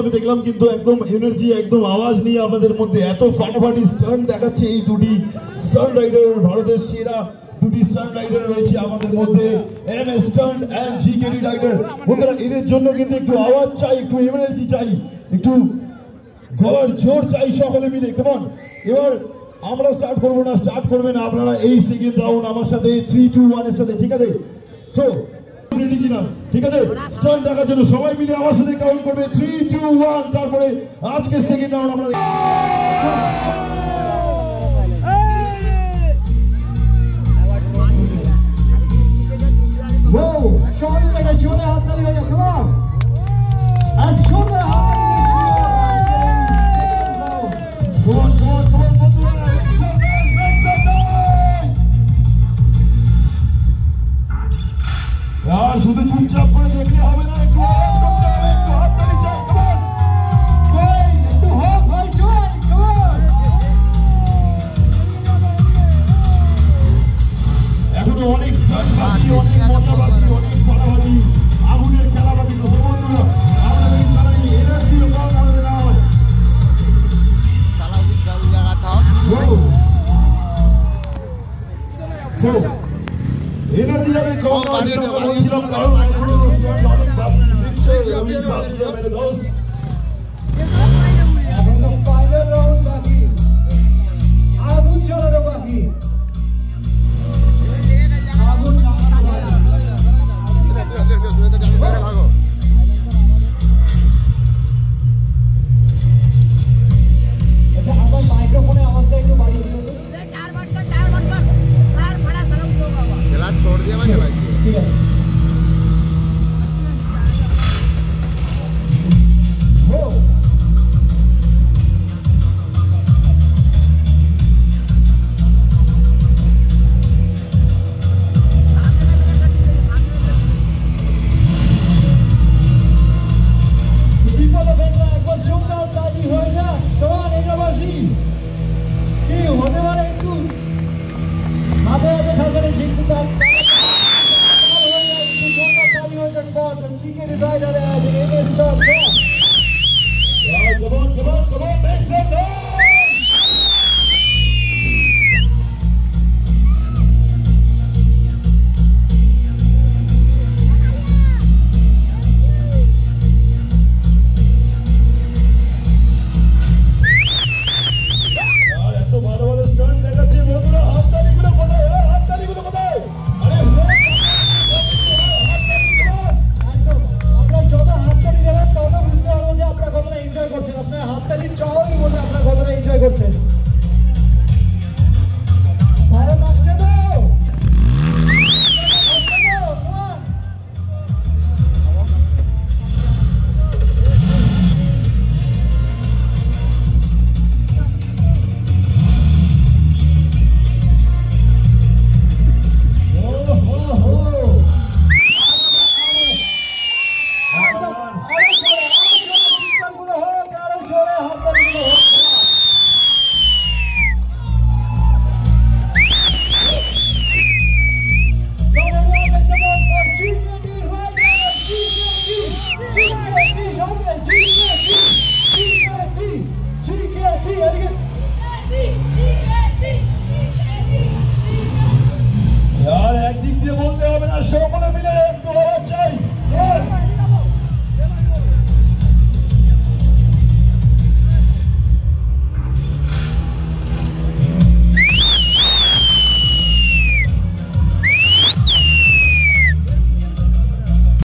আমি দেখলাম কিন্তু একদম এনার্জি একদম আওয়াজ নিয়ে আপনাদের মধ্যে এত ফাটাফাটি স্টান্ট দেখাচ্ছে এই দুটি স্টান্ট রাইডার ভারতের সেরা দুটি স্টান্ট রাইডার রয়েছে আমাদের মধ্যে এম স্টান্ট এন্ড জিকেডি রাইডার বন্ধুরা এদের জন্য কিন্তু একটু আওয়াজ চাই একটু এনার্জি চাই একটু গলার জোর চাই সকলে মিলে কেমন এবার আমরা স্টার্ট করব না স্টার্ট করবেন আপনারা এই সেকেন্ড রাউন্ড আমার সাথে 3 2 1 এর সাথে ঠিক আছে সো রেডি কিনা ঠিক আছে স্টার্ট দেখার জন্য সবাই মিলে আমার সাথে কাউন্ট করবে 3 2 1 তারপরে আজকে সেকেন্ড রাউন্ড আমরা Whoa! Shoulder and a shoulder, how tell you, come on! And shoulder,